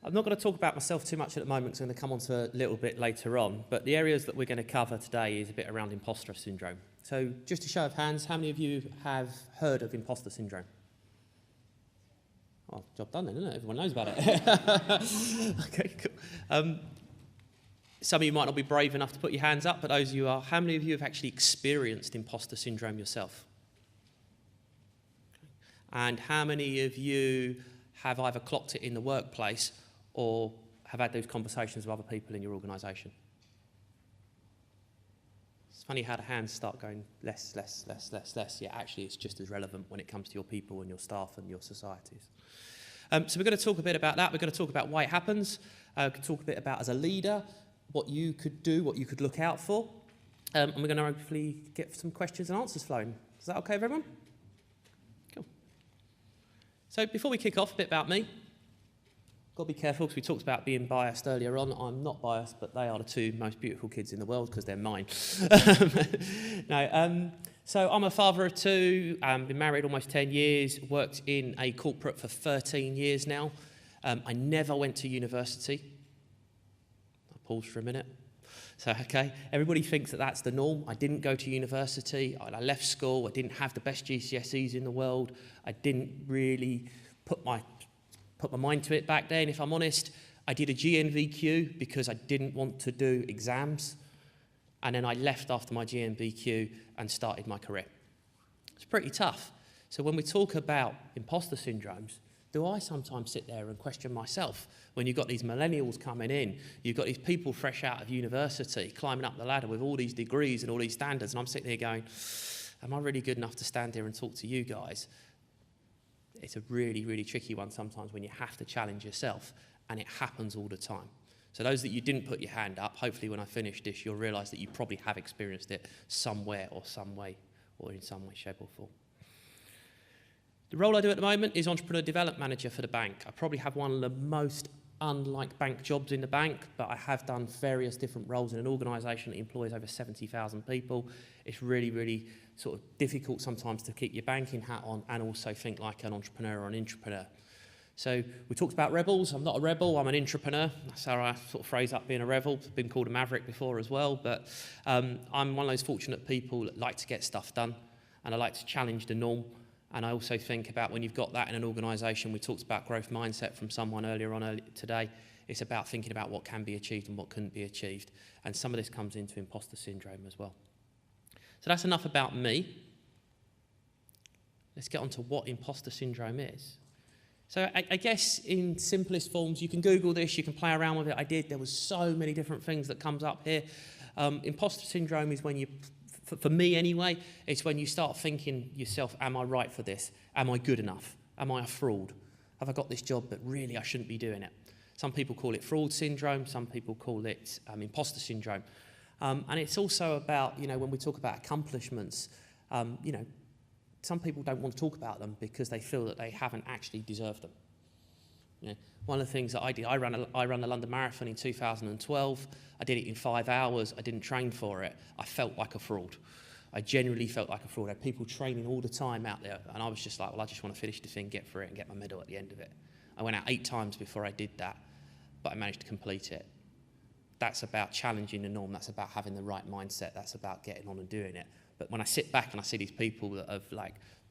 I'm not going to talk about myself too much at the moment because I'm going to come on to a little bit later on, but the areas that we're going to cover today is a bit around imposter syndrome. So just a show of hands, how many of you have heard of imposter syndrome? Oh, job done then, isn't it? Everyone knows about it. Okay, cool. Some of you might not be brave enough to put your hands up, but those of you are, how many of you have actually experienced imposter syndrome yourself? And how many of you have either clocked it in the workplace or have had those conversations with other people in your organisation? It's funny how the hands start going less. Yeah, actually it's just as relevant when it comes to your people and your staff and your societies. So we're going to talk a bit about that. We're going to talk about why it happens. We can talk a bit about, as a leader, what you could do, what you could look out for. And we're going to hopefully get some questions and answers flowing. Is that okay with everyone? Cool. So before we kick off, a bit about me. Got to be careful because we talked about being biased earlier on. I'm not biased, but they are the two most beautiful kids in the world because they're mine. So I'm a father of two, been married almost 10 years, worked in a corporate for 13 years now. I never went to university. I'll pause for a minute. So, okay, everybody thinks that that's the norm. I didn't go to university. I left school. I didn't have the best GCSEs in the world. I didn't really put my mind to it back then, if I'm honest. I did a GNVQ because I didn't want to do exams. And then I left after my GNVQ and started my career. It's pretty tough. So when we talk about imposter syndromes, do I sometimes sit there and question myself when you've got these millennials coming in, you've got these people fresh out of university, climbing up the ladder with all these degrees and all these standards, and I'm sitting there going, am I really good enough to stand here and talk to you guys? It's a really, really tricky one sometimes when you have to challenge yourself, and it happens all the time. So those that you didn't put your hand up, hopefully when I finish this, you'll realise that you probably have experienced it somewhere or some way, or in some way, shape or form. The role I do at the moment is Entrepreneur Development Manager for the bank. I probably have one of the most unlike bank jobs in the bank, but I have done various different roles in an organisation that employs over 70,000 people. It's really, really sort of difficult sometimes to keep your banking hat on and also think like an entrepreneur or an intrapreneur. So we talked about rebels. I'm not a rebel, I'm an intrapreneur. That's how I sort of phrase up being a rebel. I've been called a maverick before as well, but I'm one of those fortunate people that like to get stuff done, and I like to challenge the norm. And I also think about when you've got that in an organisation, we talked about growth mindset from someone earlier on today. It's about thinking about what can be achieved and what couldn't be achieved. And some of this comes into imposter syndrome as well. So that's enough about me. Let's get on to what imposter syndrome is. So I guess in simplest forms, you can Google this, you can play around with it. I did. There was so many different things that comes up here. Imposter syndrome is when you, for me anyway, it's when you start thinking yourself, am I right for this? Am I good enough? Am I a fraud? Have I got this job but really I shouldn't be doing it? Some people call it fraud syndrome. Some people call it imposter syndrome. And it's also about, when we talk about accomplishments, some people don't want to talk about them because they feel that they haven't actually deserved them. One of the things that I did, I ran the London Marathon in 2012. I did it in 5 hours. I didn't train for it. I felt like a fraud. I genuinely felt like a fraud. I had people training all the time out there, and I was just like, well, I just want to finish the thing, get through it, and get my medal at the end of it. I went out 8 times before I did that, but I managed to complete it. That's about challenging the norm. That's about having the right mindset. That's about getting on and doing it. But when I sit back and I see these people that have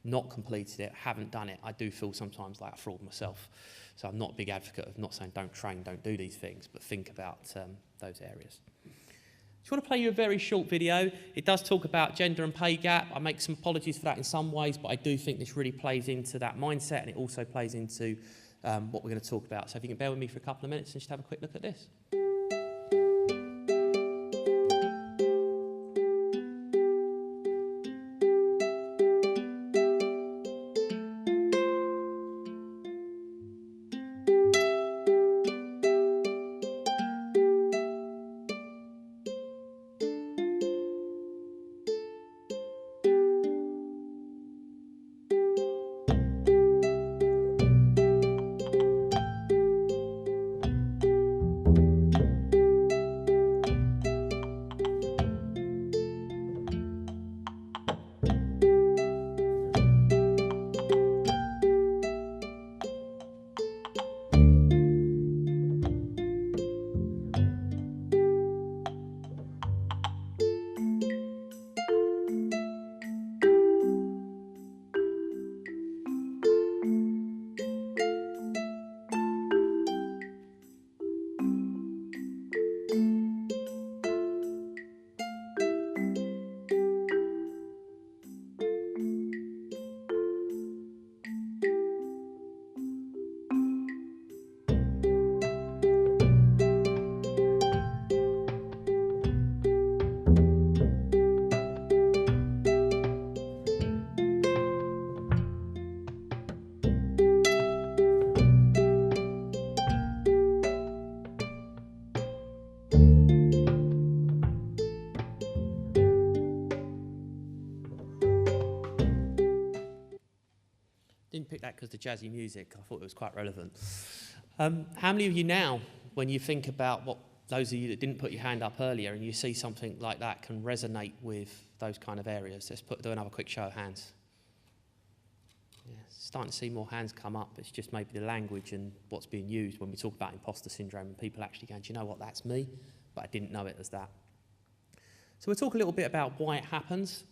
not completed it, haven't done it, I do feel sometimes like a fraud myself. So I'm not a big advocate of not saying don't train, don't do these things, but think about those areas. Just want to play you a very short video. It does talk about gender and pay gap. I make some apologies for that in some ways, but I do think this really plays into that mindset, and it also plays into what we're going to talk about. So if you can bear with me for a couple of minutes and just have a quick look at this. because the jazzy music, I thought it was quite relevant. How many of you now, when you think about what those of you that didn't put your hand up earlier and you see something like that can resonate with those kind of areas? Let's do another quick show of hands. Yeah, starting to see more hands come up. It's just maybe the language and what's being used when we talk about imposter syndrome and people actually going, do you know what, that's me, but I didn't know it as that. So we'll talk a little bit about why it happens.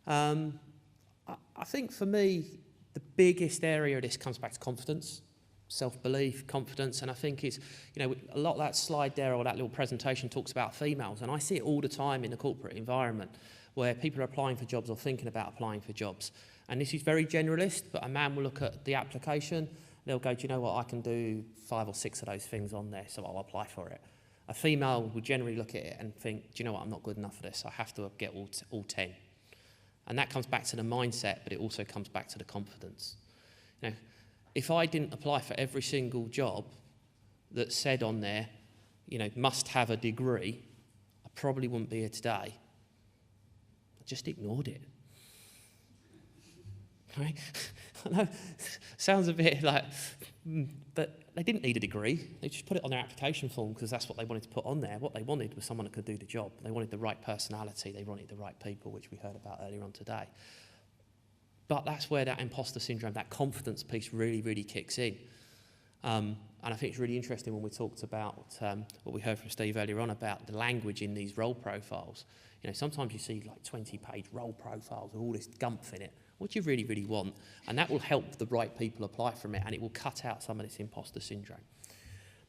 I think for me, the biggest area of this comes back to confidence. Self-belief, confidence, and I think it's, a lot of that slide there or that little presentation talks about females, and I see it all the time in the corporate environment where people are applying for jobs or thinking about applying for jobs. And this is very generalist, but a man will look at the application, they'll go, do you know what, I can do 5 or 6 of those things on there, so I'll apply for it. A female will generally look at it and think, do you know what, I'm not good enough for this, I have to get all 10. And that comes back to the mindset, but it also comes back to the confidence. If I didn't apply for every single job that said on there, must have a degree, I probably wouldn't be here today. I just ignored it. Right? I know, sounds a bit like, but they didn't need a degree. They just put it on their application form because that's what they wanted to put on there. What they wanted was someone that could do the job. They wanted the right personality. They wanted the right people, which we heard about earlier on today. But that's where that imposter syndrome, that confidence piece really, really kicks in. And I think it's really interesting when we talked about what we heard from Steve earlier on about the language in these role profiles. Sometimes you see like 20-page role profiles with all this gumph in it. What do you really, really want? And that will help the right people apply from it, and it will cut out some of this imposter syndrome.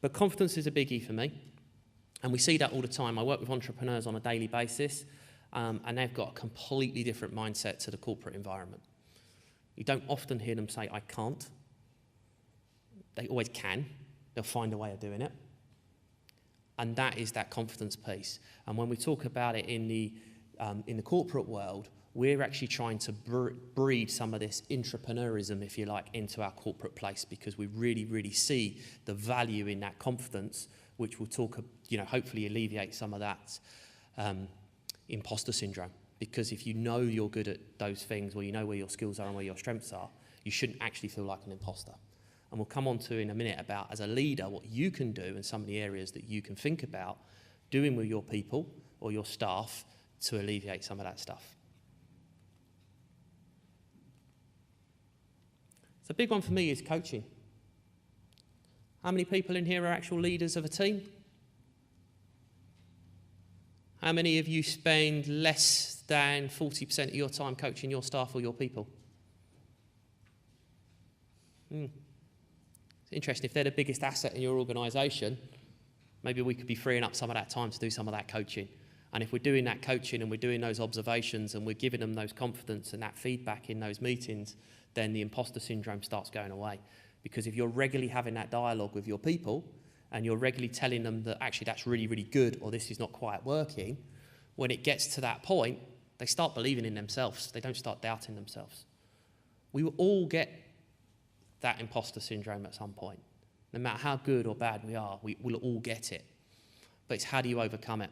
But confidence is a biggie for me, and we see that all the time. I work with entrepreneurs on a daily basis, and they've got a completely different mindset to the corporate environment. You don't often hear them say, I can't. They always can. They'll find a way of doing it. And that is that confidence piece. And when we talk about it in the corporate world, we're actually trying to breed some of this intrapreneurism, if you like, into our corporate place, because we really, really see the value in that confidence, which will hopefully alleviate some of that imposter syndrome. Because if you know you're good at those things, or you know where your skills are and where your strengths are, you shouldn't actually feel like an imposter. And we'll come on to in a minute about, as a leader, what you can do in some of the areas that you can think about doing with your people or your staff to alleviate some of that stuff. So a big one for me is coaching. How many people in here are actual leaders of a team? How many of you spend less than 40% of your time coaching your staff or your people? It's interesting. If they're the biggest asset in your organisation, maybe we could be freeing up some of that time to do some of that coaching. And if we're doing that coaching and we're doing those observations and we're giving them those confidence and that feedback in those meetings, then the imposter syndrome starts going away. Because if you're regularly having that dialogue with your people, and you're regularly telling them that actually that's really, really good, or this is not quite working, when it gets to that point, they start believing in themselves. They don't start doubting themselves. We will all get that imposter syndrome at some point. No matter how good or bad we are, we will all get it. But it's how do you overcome it?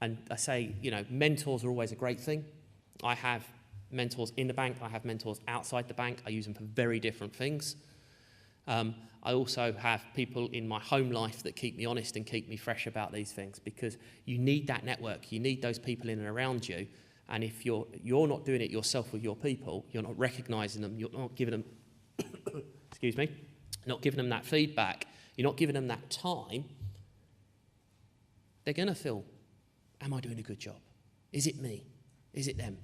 And I say, mentors are always a great thing. I have mentors in the bank. I have mentors outside the bank. I use them for very different things. I also have people in my home life that keep me honest and keep me fresh about these things, because you need that network. You need those people in and around you. And if you're not doing it yourself with your people, you're not recognising them, you're not giving them, excuse me, not giving them that feedback, you're not giving them that time, they're going to feel, am I doing a good job? Is it me? Is it them?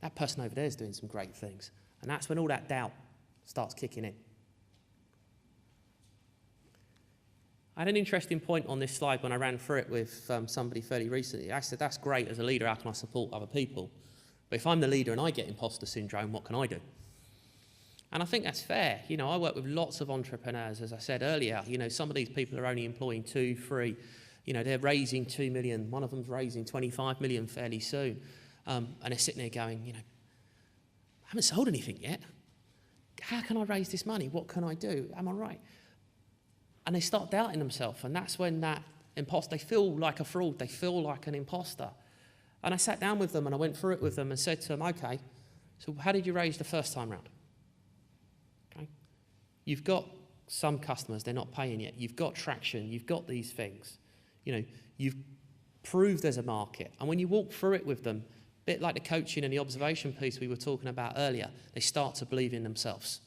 That person over there is doing some great things. And that's when all that doubt starts kicking in. I had an interesting point on this slide when I ran through it with somebody fairly recently. I said, that's great as a leader, how can I support other people? But if I'm the leader and I get imposter syndrome, what can I do? And I think that's fair. I work with lots of entrepreneurs, as I said earlier. Some of these people are only employing 2, 3. They're raising 2 million. One of them's raising 25 million fairly soon. And they're sitting there going, I haven't sold anything yet. How can I raise this money? What can I do? Am I right? And they start doubting themselves, and that's when that imposter, they feel like a fraud, they feel like an imposter. And I sat down with them and I went through it with them and said to them, okay, so how did you raise the first time round? Okay. You've got some customers, they're not paying yet. You've got traction, you've got these things. You know, you've proved there's a market. And when you walk through it with them, a bit like the coaching and the observation piece we were talking about earlier, they start to believe in themselves.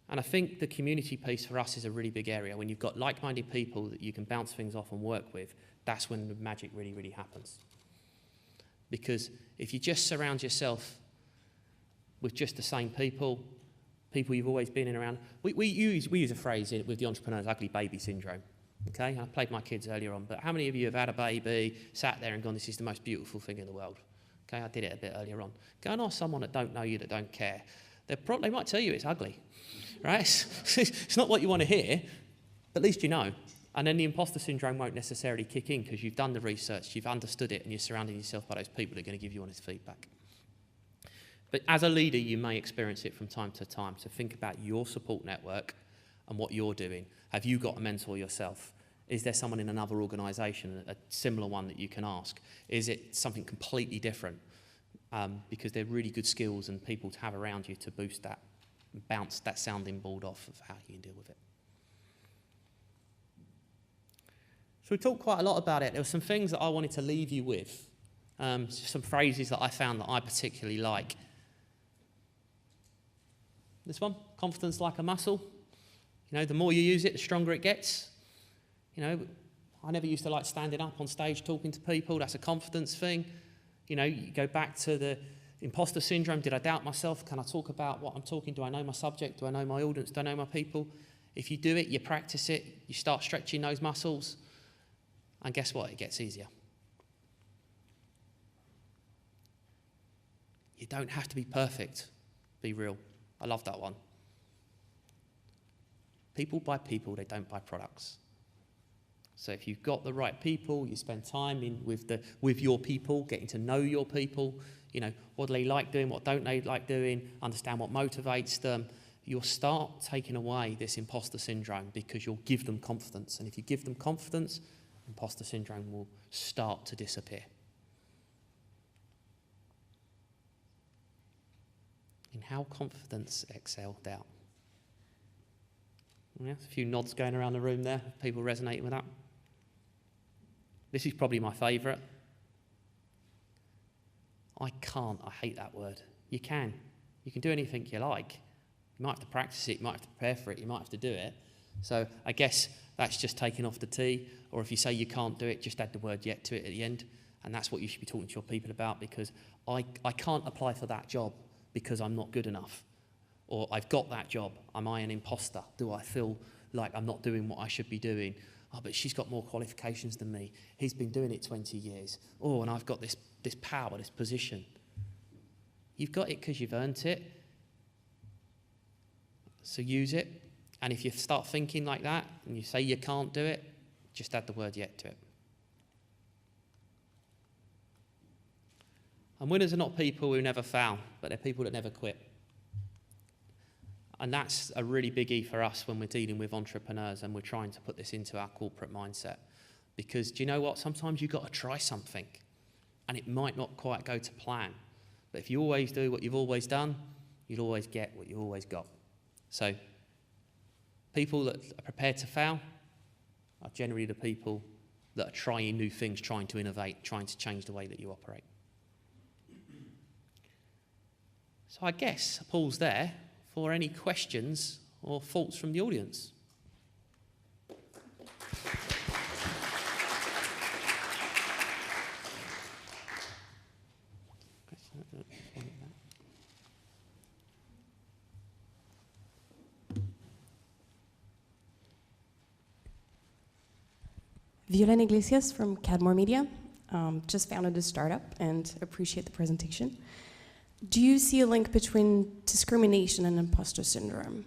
And I think the community piece for us is a really big area. When you've got like-minded people that you can bounce things off and work with, that's when the magic really, really happens. Because if you just surround yourself with just the same people you've always been in around, we use a phrase with the entrepreneurs, ugly baby syndrome. Okay, I played my kids earlier on, but how many of you have had a baby, sat there and gone, this is the most beautiful thing in the world? Okay, I did it a bit earlier on. Go and ask someone that don't know you, that don't care. They might tell you it's ugly, right? It's not what you want to hear, but at least you know. And then the imposter syndrome won't necessarily kick in because you've done the research, you've understood it, and you're surrounding yourself by those people that are going to give you honest feedback. But as a leader, you may experience it from time to time. So think about your support network and what you're doing. Have you got a mentor yourself? Is there someone in another organisation, a similar one that you can ask? Is it something completely different? Because they're really good skills and people to have around you to boost that, bounce that sounding board off of how you can deal with it. So we talked quite a lot about it. There were some things that I wanted to leave you with, some phrases that I found that I particularly like. This one, confidence like a muscle. You know, the more you use it, the stronger it gets. You know, I never used to like standing up on stage talking to people. That's a confidence thing. You know, you go back to the imposter syndrome. Did I doubt myself? Can I talk about what I'm talking? Do I know my subject? Do I know my audience? Do I know my people? If you do it, you practice it, you start stretching those muscles, and guess what? It gets easier. You don't have to be perfect. Be real. I love that one. People buy people, they don't buy products. So if you've got the right people, you spend time with your people, getting to know your people, you know, what do they like doing, what don't they like doing, understand what motivates them, you'll start taking away this imposter syndrome because you'll give them confidence. And if you give them confidence, imposter syndrome will start to disappear. In how confidence excel doubt. Yeah, a few nods going around the room there, people resonating with that. This is probably my favourite. I hate that word. You can do anything you like. You might have to practice it, you might have to prepare for it, you might have to do it. So I guess that's just taking off the T, or if you say you can't do it, just add the word yet to it at the end. And that's what you should be talking to your people about, because I can't apply for that job because I'm not good enough. Or I've got that job, am I an imposter? Do I feel like I'm not doing what I should be doing? Oh, but she's got more qualifications than me. He's been doing it 20 years. Oh, and I've got this power, this position. You've got it because you've earned it. So use it. And if you start thinking like that and you say you can't do it, just add the word yet to it. And winners are not people who never fail, but they're people that never quit. And that's a really biggie for us when we're dealing with entrepreneurs and we're trying to put this into our corporate mindset. Because do you know what? Sometimes you've got to try something and it might not quite go to plan. But if you always do what you've always done, you'll always get what you've always got. So people that are prepared to fail are generally the people that are trying new things, trying to innovate, trying to change the way that you operate. So I guess I'll pause there for any questions or thoughts from the audience. Violaine Iglesias from Cadmore Media. Just founded a startup and appreciate the presentation. Do you see a link between discrimination and imposter syndrome?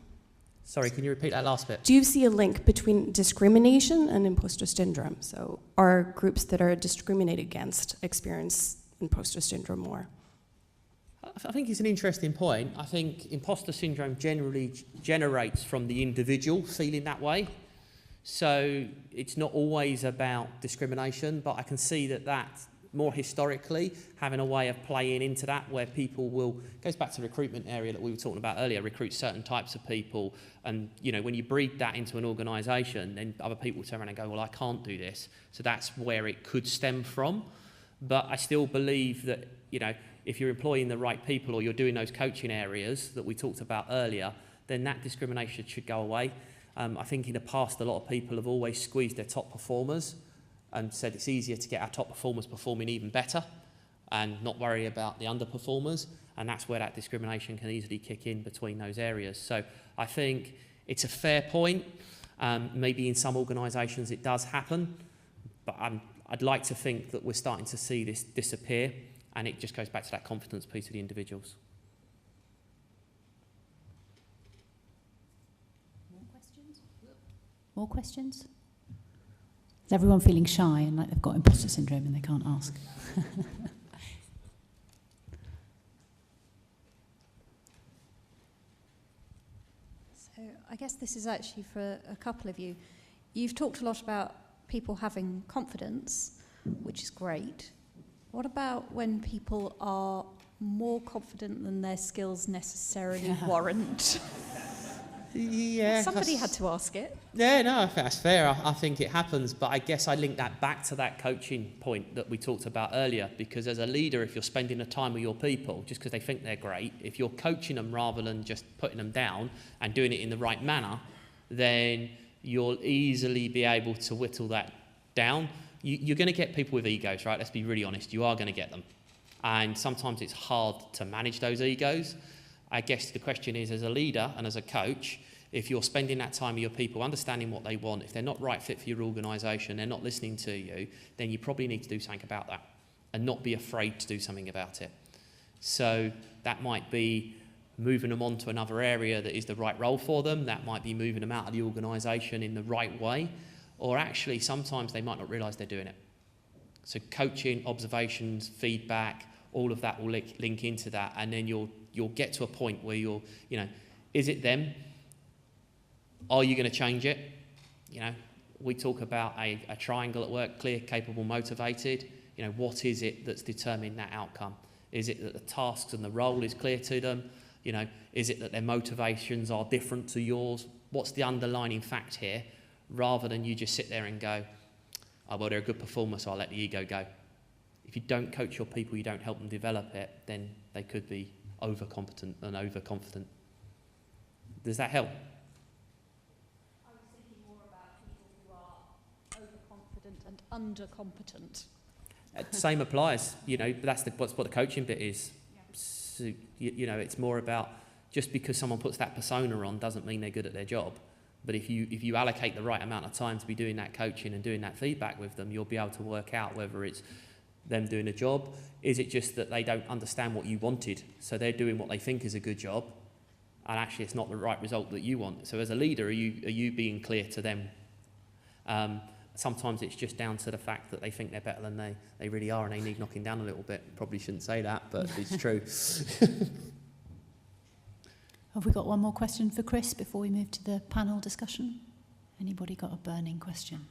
Sorry, can you repeat that last bit? Do you see a link between discrimination and imposter syndrome? So are groups that are discriminated against experience imposter syndrome more? I think it's an interesting point. I think imposter syndrome generally generates from the individual feeling that way. So it's not always about discrimination, but I can see that more historically, having a way of playing into that where people will, goes back to the recruitment area that we were talking about earlier, recruit certain types of people, and when you breed that into an organisation, then other people turn around and go, well, I can't do this. So that's where it could stem from. But I still believe that, if you're employing the right people or you're doing those coaching areas that we talked about earlier, then that discrimination should go away. I think in the past, a lot of people have always squeezed their top performers and said it's easier to get our top performers performing even better and not worry about the underperformers, and that's where that discrimination can easily kick in between those areas. So I think it's a fair point. Maybe in some organisations it does happen, but I'd like to think that we're starting to see this disappear, and it just goes back to that confidence piece of the individuals. More questions? Is everyone feeling shy and like they've got imposter syndrome and they can't ask? So I guess this is actually for a couple of you. You've talked a lot about people having confidence, which is great. What about when people are more confident than their skills necessarily warrant? Yeah, somebody had to ask it. Yeah, no, I think that's fair. I think it happens, but I guess I link that back to that coaching point that we talked about earlier, because as a leader, if you're spending the time with your people just because they think they're great, if you're coaching them rather than just putting them down and doing it in the right manner, then you'll easily be able to whittle that down. You're going to get people with egos, right? Let's be really honest. You are going to get them. And sometimes it's hard to manage those egos. I guess the question is, as a leader and as a coach, if you're spending that time with your people, understanding what they want, if they're not right fit for your organisation, they're not listening to you, then you probably need to do something about that and not be afraid to do something about it. So that might be moving them on to another area that is the right role for them. That might be moving them out of the organisation in the right way. Or actually, sometimes they might not realise they're doing it. So coaching, observations, feedback, all of that will link into that, and then you'll get to a point where is it them? Are you going to change it? We talk about a triangle at work: clear, capable, motivated. What is it that's determining that outcome? Is it that the tasks and the role is clear to them? Is it that their motivations are different to yours? What's the underlying fact here? Rather than you just sit there and go, oh, well, they're a good performer, so I'll let the ego go. If you don't coach your people, you don't help them develop it, then they could be overcompetent and overconfident. Does that help? I was thinking more about people who are overconfident and undercompetent. Same applies, but that's what the coaching bit is. Yeah. So, it's more about, just because someone puts that persona on doesn't mean they're good at their job. But if you allocate the right amount of time to be doing that coaching and doing that feedback with them, you'll be able to work out whether it's them doing a job. Is it just that they don't understand what you wanted, so they're doing what they think is a good job, and actually it's not the right result that you want? So as a leader, are you being clear to them? Sometimes it's just down to the fact that they think they're better than they really are, and they need knocking down a little bit. Probably shouldn't say that, but it's true. Have we got one more question for Chris before we move to the panel discussion? Anybody got a burning question?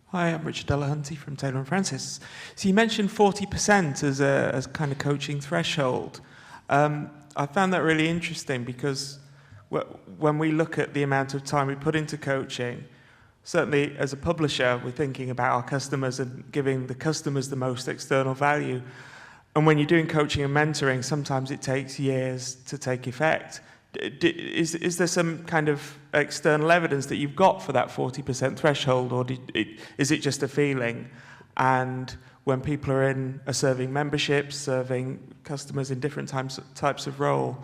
Hi, I'm Richard Delahunty from Taylor & Francis. So you mentioned 40% as a kind of coaching threshold. I found that really interesting because when we look at the amount of time we put into coaching, certainly as a publisher, we're thinking about our customers and giving the customers the most external value. And when you're doing coaching and mentoring, sometimes it takes years to take effect. Is there some kind of external evidence that you've got for that 40% threshold, or is it just a feeling? And when people are serving memberships, serving customers in different types of role,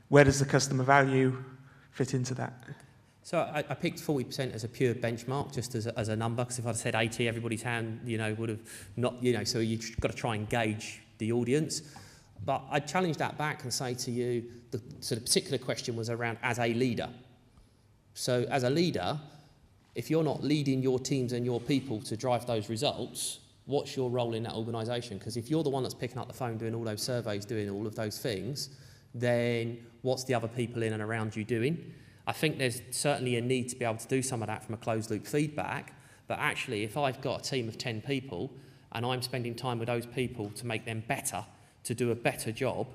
where does the customer value fit into that? So I picked 40% as a pure benchmark, just as a number, because if I'd said 80, everybody's hand, would have not, so you've got to try and gauge the audience. But I'd challenge that back and say to you, the sort of particular question was around as a leader. So as a leader, if you're not leading your teams and your people to drive those results, what's your role in that organisation? Because if you're the one that's picking up the phone, doing all those surveys, doing all of those things, then what's the other people in and around you doing? I think there's certainly a need to be able to do some of that from a closed loop feedback, but actually if I've got a team of 10 people and I'm spending time with those people to make them better, to do a better job,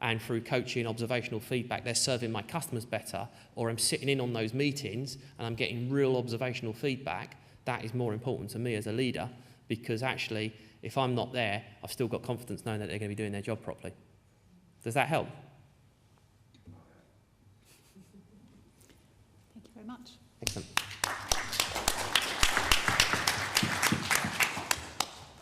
and through coaching, observational feedback, they're serving my customers better, or I'm sitting in on those meetings and I'm getting real observational feedback, that is more important to me as a leader, because actually, if I'm not there, I've still got confidence knowing that they're going to be doing their job properly. Does that help? Thank you very much. Excellent.